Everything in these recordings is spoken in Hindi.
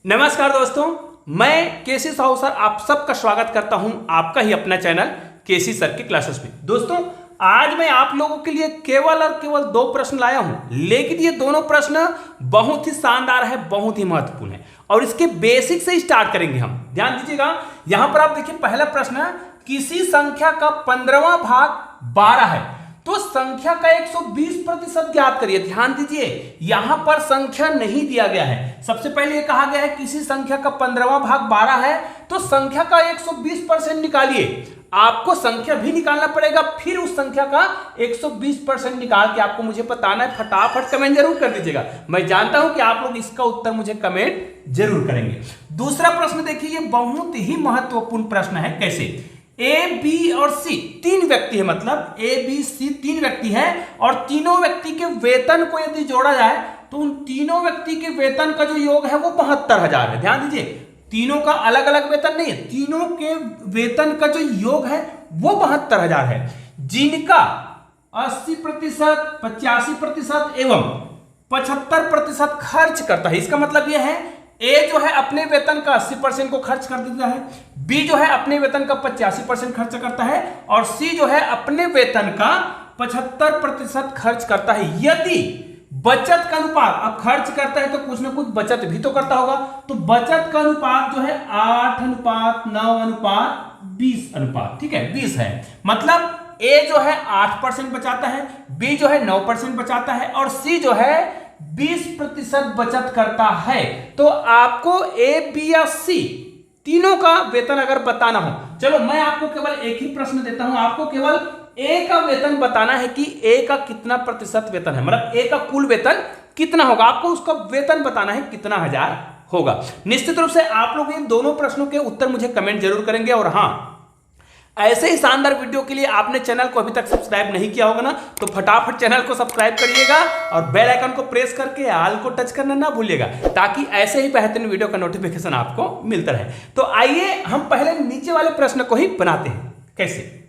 नमस्कार दोस्तों, मैं केसी साहू सर आप सबका स्वागत करता हूं आपका ही अपना चैनल केसी सर की क्लासेस में। दोस्तों, आज मैं आप लोगों के लिए केवल और केवल दो प्रश्न लाया हूं, लेकिन ये दोनों प्रश्न बहुत ही शानदार है, बहुत ही महत्वपूर्ण है और इसके बेसिक से स्टार्ट करेंगे हम। ध्यान दीजिएगा, यहां पर आप देखिए पहला प्रश्न है, किसी संख्या का 15वां भाग 12 है तो संख्या का 120% ज्ञात करिए। ध्यान दीजिए, यहां पर संख्या नहीं दिया गया है। सबसे पहले यह कहा गया है किसी संख्या का 15वां भाग 12 है तो संख्या का 120% निकालिए। आपको संख्या भी निकालना पड़ेगा, फिर उस संख्या का 120% निकाल के आपको मुझे बताना है। फटाफट कमेंट जरूर कर दीजिएगा, मैं जानता हूं कि आप लोग इसका उत्तर मुझे कमेंट जरूर करेंगे। दूसरा प्रश्न देखिए, ये बहुत ही महत्वपूर्ण प्रश्न है। कैसे? ए, बी और सी तीन व्यक्ति है, मतलब ए, बी, सी तीन व्यक्ति है और तीनों व्यक्ति के वेतन को यदि जोड़ा जाए तो उन तीनों व्यक्ति के वेतन का जो योग है वो 72,000 है। ध्यान दीजिए, तीनों का अलग अलग वेतन नहीं है, तीनों के वेतन का जो योग है वो 72,000 है, जिनका 80%, 85% एवं 75% खर्च करता है। इसका मतलब यह है, ए जो है अपने वेतन का 80% को खर्च कर देता है, बी जो है अपने वेतन का 85% खर्च करता है और सी जो है अपने वेतन का 75% खर्च करता है। यदि बचत का अनुपात, अब खर्च करता है तो कुछ ना कुछ बचत भी तो करता होगा, तो बचत का अनुपात जो है 8:9:20 ठीक है, 20 है। मतलब ए जो है 8% बचाता है, बी जो है 9% बचाता है और सी जो है 20% बचत करता है। तो आपको ए, बी या सी तीनों का वेतन अगर बताना हो, चलो मैं आपको केवल एक ही प्रश्न देता हूं, आपको केवल ए का वेतन बताना है कि ए का कितना प्रतिशत वेतन है, मतलब ए का कुल वेतन कितना होगा, आपको उसका वेतन बताना है कितना हजार होगा। निश्चित रूप से आप लोग इन दोनों प्रश्नों के उत्तर मुझे कमेंट जरूर करेंगे। और हाँ, ऐसे ही शानदार वीडियो के लिए आपने चैनल को अभी तक सब्सक्राइब नहीं किया होगा ना, तो फटाफट चैनल को सब्सक्राइब करिएगा और बेल आइकन को प्रेस करके ऑल को टच करना ना भूलिएगा, ताकि ऐसे ही बेहतरीन वीडियो का नोटिफिकेशन आपको मिलता रहे। तो आइए हम पहले नीचे वाले प्रश्न को ही बनाते हैं। कैसे?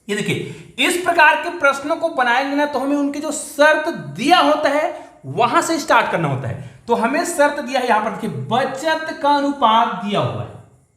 ये देखिए, इस प्रकार के प्रश्नों को बनाएंगे ना तो हमें उनके जो शर्त दिया होता है वहां से स्टार्ट करना होता है। तो हमें शर्त दिया है, यहां पर देखिए बचत का अनुपात दिया हुआ है,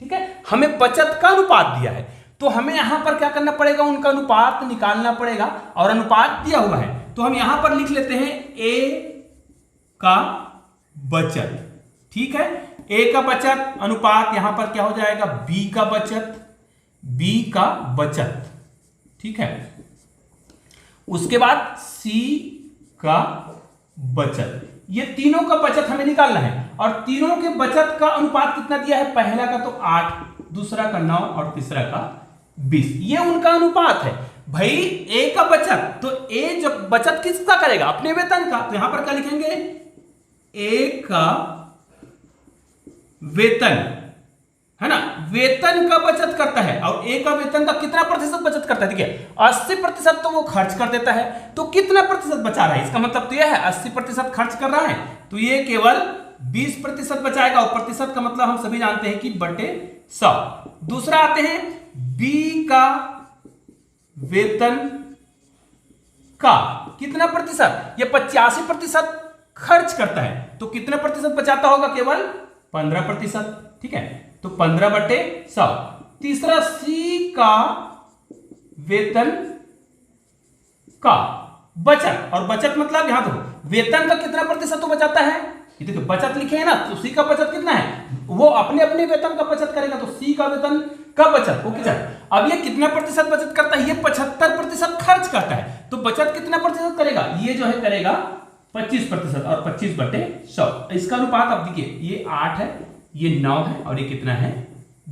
ठीक है, हमें बचत का अनुपात दिया है तो हमें यहां पर क्या करना पड़ेगा, उनका अनुपात निकालना पड़ेगा और अनुपात दिया हुआ है तो हम यहां पर लिख लेते हैं ए का बचत, ठीक है, ए का बचत अनुपात यहां पर क्या हो जाएगा, बी का बचत, बी का बचत, ठीक है। उसके बाद सी का बचत, ये तीनों का बचत हमें निकालना है और तीनों के बचत का अनुपात कितना दिया है, पहला का तो 8, दूसरा का 9 और तीसरा का 20, ये उनका अनुपात है। भाई ए का बचत, तो ए जब बचत किसका करेगा, अपने वेतन का, तो यहां पर क्या लिखेंगे, ए का वेतन है ना, वेतन का बचत करता है और ए का वेतन का कितना प्रतिशत बचत करता है, देखिए 80% तो वो खर्च कर देता है, तो कितना प्रतिशत बचा रहा है, इसका मतलब तो यह है 80% खर्च कर रहा है तो ये केवल 20% बचाएगा और प्रतिशत का मतलब हम सभी जानते हैं कि बटे 100। दूसरा आते हैं बी का वेतन का कितना प्रतिशत, ये 85% खर्च करता है तो कितना प्रतिशत बचाता होगा, केवल 15%, ठीक है, तो 15/100। तीसरा सी का वेतन का बचत, और बचत मतलब यहां तो वेतन का कितना प्रतिशत तो बचाता है, ये देखो बचत लिखे हैं ना, तो सी का बचत कितना है, वो अपने अपने वेतन का बचत करेगा तो सी का वेतन का बचत, ओके सर। अब ये कितना प्रतिशत बचत करता है, ये 75% खर्च करता है तो बचत कितना प्रतिशत करेगा, ये जो है करेगा 25% और 25/100। इसका अनुपात अब देखिए, ये 8 है, ये 9 है और ये कितना है,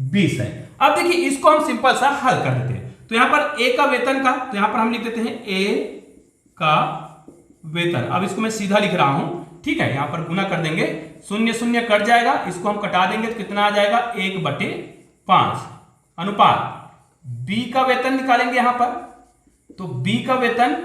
20 है। अब देखिए इसको हम सिंपल सा हल कर देते हैं, तो यहां पर ए का वेतन का, तो यहां पर हम लिख देते हैं ए का वेतन। अब इसको मैं सीधा लिख रहा हूं, ठीक है, यहां पर गुना कर देंगे, 0 0 कट जाएगा, इसको हम कटा देंगे तो कितना आ जाएगा, 1/5 अनुपात बी का वेतन निकालेंगे यहां पर, तो बी का वेतन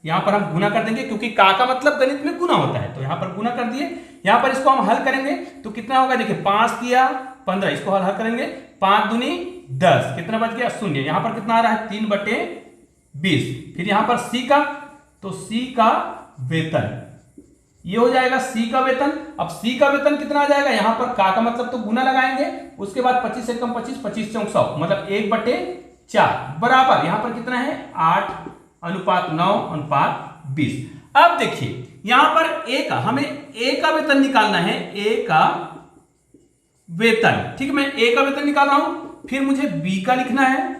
यहां पर हम गुना कर देंगे क्योंकि का मतलब गणित में गुना होता है, तो यहां पर गुना कर दिए। यहां पर इसको हम हल करेंगे तो कितना होगा, देखिए 5 किया 15, इसको हल करेंगे 5 दूनी 10, कितना बच गया 0, यहां पर कितना आ रहा है 3/20। फिर यहां पर सी का, तो सी का वेतन ये हो जाएगा सी का वेतन। अब सी का वेतन कितना आ जाएगा, यहां पर का मतलब तो गुना लगाएंगे, उसके बाद 25 एकम 25, 25 चौक 100, मतलब 1/4 बराबर यहां पर कितना है 8:9:20। अब देखिए यहां पर ए का, हमें ए का वेतन निकालना है, ए का वेतन, ठीक है, मैं ए का वेतन निकाल रहा हूं, फिर मुझे बी का लिखना है,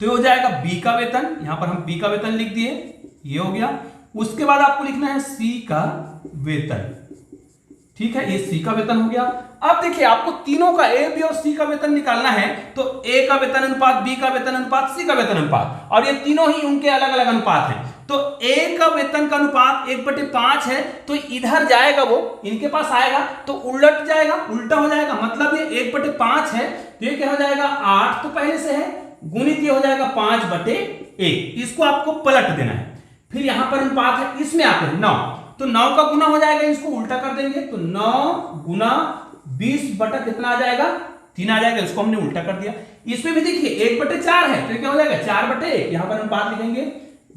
तो ये हो जाएगा बी का वेतन, यहां पर हम बी का वेतन लिख दिए, ये हो गया। उसके बाद आपको लिखना है सी का वेतन, ठीक है, ये सी का वेतन हो गया। अब देखिए आपको तीनों का ए बी और सी का वेतन निकालना है, तो ए का वेतन अनुपात, बी का वेतन अनुपात, सी का वेतन अनुपात, और ये तीनों ही उनके अलग अलग अनुपात हैं। तो ए का वेतन का अनुपात 1/5 है, तो इधर जाएगा वो इनके पास आएगा तो उलट जाएगा, उल्टा हो जाएगा, मतलब ये 1/5 है, तो ये क्या हो जाएगा 8 तो पहले से है, गुणित ये हो जाएगा 5/1, इसको आपको पलट देना है। फिर यहां पर अनुपात है, इसमें आते हैं 9, तो 9 का गुना हो जाएगा, इसको उल्टा कर देंगे, तो 9 गुना 20 बटा कितना आ जाएगा 3 आ जाएगा, इसको हमने उल्टा कर दिया। इसमें भी देखिए 1/4 है, तो क्या हो जाएगा 4/1, यहां पर अनुपात लिखेंगे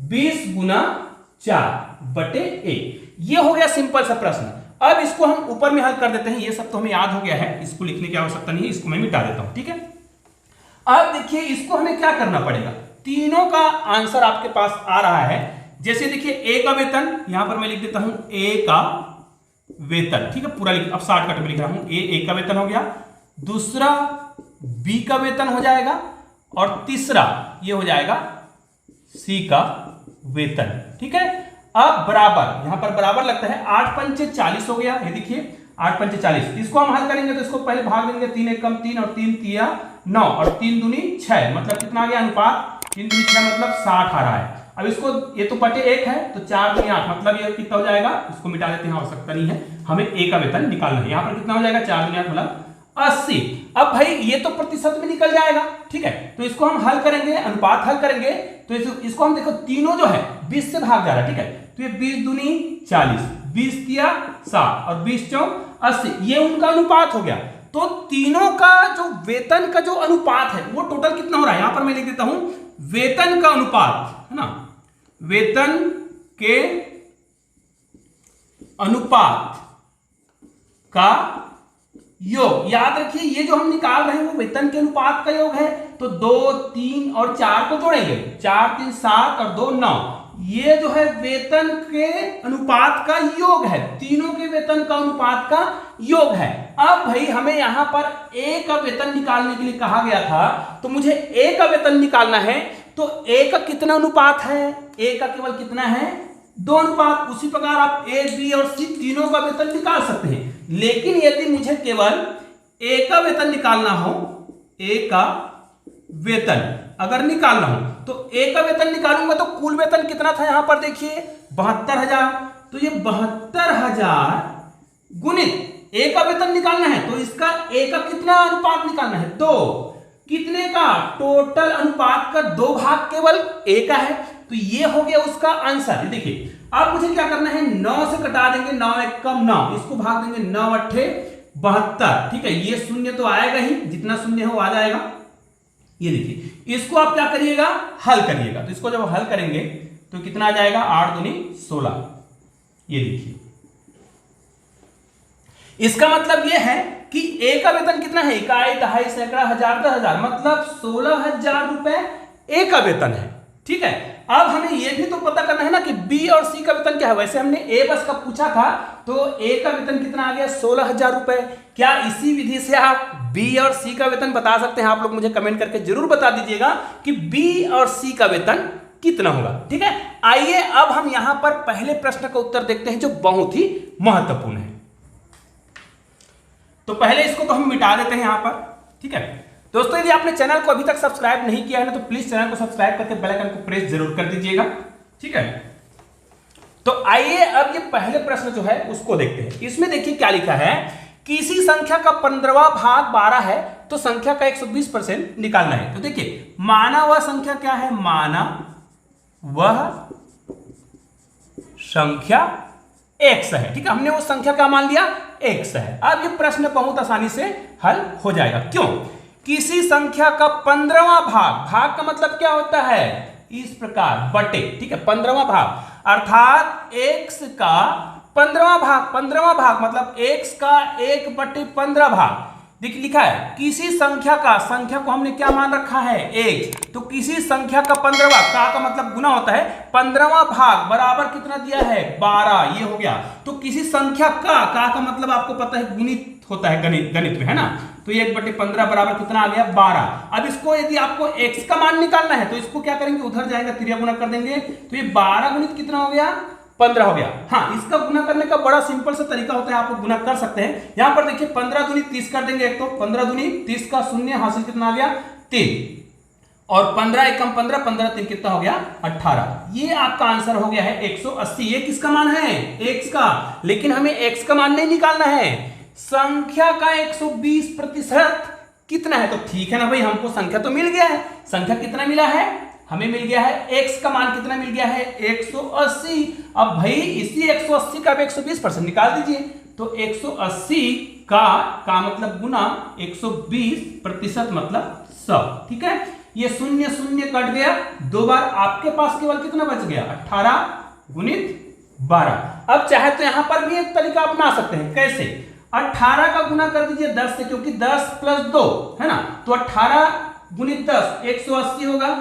20 गुना 4/1। ये हो गया सिंपल सा प्रश्न। अब इसको हम ऊपर में हल कर देते हैं, ये सब तो हमें याद हो गया है, इसको लिखने की आवश्यकता नहीं है, इसको मैं मिटा देता हूं, ठीक है। अब देखिए इसको हमें क्या करना पड़ेगा, तीनों का आंसर आपके पास आ रहा है। जैसे देखिए ए का वेतन, यहां पर मैं लिख देता हूं ए का वेतन, ठीक है, पूरा लिख, अब शॉर्टकट में लिख रहा हूं, ए का वेतन हो गया, दूसरा बी का वेतन हो जाएगा, और तीसरा ये हो जाएगा सी का वेतन, ठीक है। अब बराबर, यहां पर बराबर लगता है, 8×5 = 40 हो गया, ये देखिए 8×5 = 40। इसको हम हल करेंगे तो इसको पहले भाग देंगे, 3 एकम 3 और 3 तिया 9 और 3 दूनी 6, मतलब कितना आ गया अनुपात 3 दूनी 6, मतलब 60 आ रहा है। अब इसको, ये तो बटे 1 है, तो 4 दूनी 8, मतलब ये कितना हो जाएगा, इसको मिटा देते हैं, आवश्यकता नहीं है, हमें ए का वेतन निकालना है। यहां पर कितना हो जाएगा 4 दूनी 8 मतलब 80। अब भाई ये तो प्रतिशत में निकल जाएगा, ठीक है, तो इसको हम हल करेंगे, अनुपात हल करेंगे, तो इसको हम देखो तीनों जो है 20 से भाग जा रहा है, ठीक है, तो ये 20 दूनी 40, 20 तिया 60 और 20 चौक 80, ये उनका अनुपात हो गया। तो तीनों का जो वेतन का जो अनुपात है वो टोटल कितना हो रहा है, यहां पर मैं लिख देता हूं वेतन का अनुपात, है ना, वेतन के अनुपात का योग। याद रखिए ये जो हम निकाल रहे हैं वो वेतन के अनुपात का योग है, तो 2, 3 और 4 को जोड़ेंगे, 4, 3, 7 और 2, 9, ये जो है वेतन के अनुपात का योग है, तीनों के वेतन का अनुपात का योग है। अब भाई हमें यहां पर ए का वेतन निकालने के लिए कहा गया था, तो मुझे ए का वेतन निकालना है, तो ए का कितना अनुपात है, ए का केवल कितना है 2 अनुपात। उसी प्रकार आप ए बी और सी तीनों का वेतन निकाल सकते हैं, लेकिन यदि मुझे केवल ए का वेतन निकालना हो, ए का वेतन अगर निकालना हो, तो ए का वेतन निकालूंगा तो कुल वेतन कितना था, यहां पर देखिए 72,000, तो ये 72,000 गुणित ए का वेतन निकालना है, तो इसका ए का कितना अनुपात निकालना है 2, कितने का टोटल अनुपात का 2 भाग केवल ए का है, तो ये हो गया उसका आंसर। देखिए अब मुझे क्या करना है, 9 से कटा देंगे, 9 एकम 9, इसको भाग देंगे 9 अट्ठे 72, ठीक है, ये शून्य तो आएगा ही, जितना शून्य हो आ जाएगा। ये देखिए इसको आप क्या करिएगा, हल करिएगा, तो इसको जब हल करेंगे तो कितना आ जाएगा 8 दूनी 16। ये देखिए इसका मतलब यह है कि ए का वेतन कितना है, इकाई, दहाई, सैकड़ा, हजार, 10,000, मतलब 16,000 रुपए ए का वेतन है, ठीक है। अब हमें यह भी तो पता करना है ना कि बी और सी का वेतन क्या है। वैसे हमने ए बस का पूछा था, तो ए का वेतन कितना आ गया 16,000 रुपए। क्या इसी विधि से आप बी और सी का वेतन बता सकते हैं? आप लोग मुझे कमेंट करके जरूर बता दीजिएगा कि बी और सी का वेतन कितना होगा, ठीक है। आइए अब हम यहां पर पहले प्रश्न का उत्तर देखते हैं जो बहुत ही महत्वपूर्ण है। तो पहले इसको तो हम मिटा देते हैं यहां पर, ठीक है। दोस्तों यदि आपने चैनल को अभी तक सब्सक्राइब नहीं किया है ना, तो प्लीज चैनल को सब्सक्राइब करके बेल आइकन को प्रेस जरूर कर दीजिएगा, ठीक है। तो आइए अब ये पहले प्रश्न जो है उसको देखते हैं। इसमें देखिए क्या लिखा है, किसी संख्या का 15वां भाग 12 है तो संख्या का 120% निकालना है। तो देखिए माना वह संख्या क्या है, माना वह संख्या x है, ठीक है। हमने वो संख्या का मान लिया x है। अब ये प्रश्न बहुत आसानी से हल हो जाएगा। क्यों? किसी संख्या का 15वां भाग, भाग का मतलब क्या होता है, इस प्रकार बटे, ठीक है, 15वां भाग, अर्थात x का 15वां भाग मतलब x का 1/15 भाग लिखा है। किसी संख्या को हमने क्या मान रखा है, x। तो किसी संख्या का 15वां का मतलब गुना होता है 15वां भाग बराबर कितना दिया है, 12। ये हो गया। तो किसी संख्या का मतलब आपको पता है गुणित होता है गणित में, है ना। तो 1/15 बराबर कितना आ गया, 12। अब इसको यदि आपको x का मान निकालना है तो इसको क्या करेंगे, उधर जाएगा, त्रिया गुना कर देंगे। तो ये 12 गुणित कितना हो गया, 15 हो गया। हाँ, इसका गुना करने का बड़ा सिंपल सा तरीका होता है, आप गुना कर सकते हैं। यहां पर देखिए 15 दूनी 30 कर देंगे। एक तो 15 दूनी 30 का शून्य हासिल कितना आ गया, 3। और 15 एकम 15, 15 3 कितना हो गया, 18। ये आपका आंसर हो गया है 180। ये किसका मान है, x का। लेकिन हमें x का मान नहीं निकालना है, संख्या का 120% कितना है। तो ठीक है ना भाई, हमको संख्या तो मिल गया है। संख्या कितना मिला है, हमें मिल गया है x का मान कितना मिल गया है, 180। अब भाई इसी 180 का 120% निकाल दीजिए। तो 180 का मतलब गुना 120% मतलब 100। ठीक है, ये शून्य शून्य कट गया, 2 बार। आपके पास केवल कितना बच गया, 18 गुणित 12। अब चाहे तो यहां पर भी एक तरीका अपना सकते हैं। कैसे, 18 का गुना कर दीजिए 10 से, क्योंकि 10 + 2 है ना। तो 18 गुणित 10 180 होगा,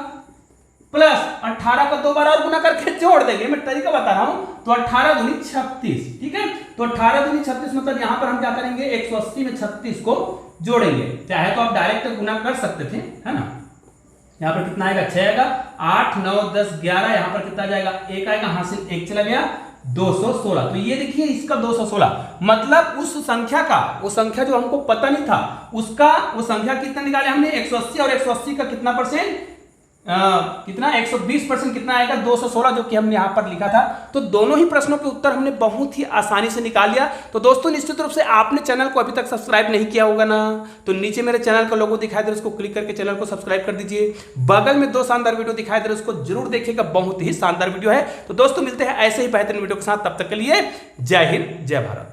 प्लस 18 का 2 बार और गुना करके जोड़ देंगे। मैं तरीका बता रहा हूं। तो 18 दूनी 36। ठीक है, तो 18 दूनी 36 मतलब यहां पर हम क्या करेंगे, 180 में 36 को जोड़ेंगे। चाहे तो आप डायरेक्ट गुना कर सकते थे, है ना। यहां पर कितना आएगा, 6 आएगा, 8 9 10 11। यहां पर कितना जाएगा, 1 आएगा, हासिल 1 चला गया, 216। तो ये देखिए इसका 216 मतलब उस संख्या का, वो संख्या जो हमको पता नहीं था उसका, वो संख्या कितना निकाले हमने, 180। और 180 का कितना परसेंट, कितना 120% कितना आएगा, 216, जो कि हमने यहां पर लिखा था। तो दोनों ही प्रश्नों के उत्तर हमने बहुत ही आसानी से निकाल लिया। तो दोस्तों निश्चित रूप से आपने चैनल को अभी तक सब्सक्राइब नहीं किया होगा ना, तो नीचे मेरे चैनल का लोगो दिखाई दे रहा है, उसको क्लिक करके चैनल को सब्सक्राइब कर दीजिए। बगल में 2 शानदार वीडियो दिखाई दे रहे हैं, उसको जरूर देखिएगा, बहुत ही शानदार वीडियो है। तो दोस्तों मिलते हैं ऐसे ही बेहतरीन वीडियो के साथ, तब तक के लिए जय हिंद जय भारत।